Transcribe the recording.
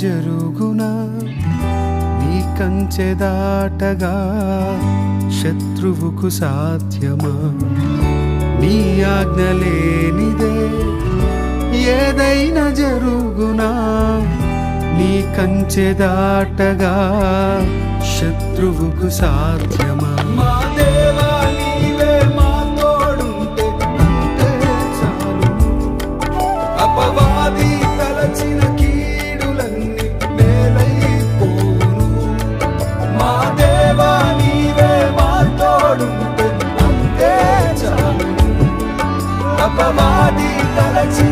జరుగునా నీ కంచె దాటగా శత్రువుకు సాధ్యమా నీ ఆజ్ఞ లేనిదే ఏదైనా జరుగునా నీ కంచె దాటగా శత్రువుకు సాధ్యమా మా దేవా నీవే మా తోడుంటే అంతే చాలు అపవాది తలచిన కీడులన్నీ మేలైపోను మా దేవా నీవే మా తోడుంటే అంతే చాలు అపవాది తలచిన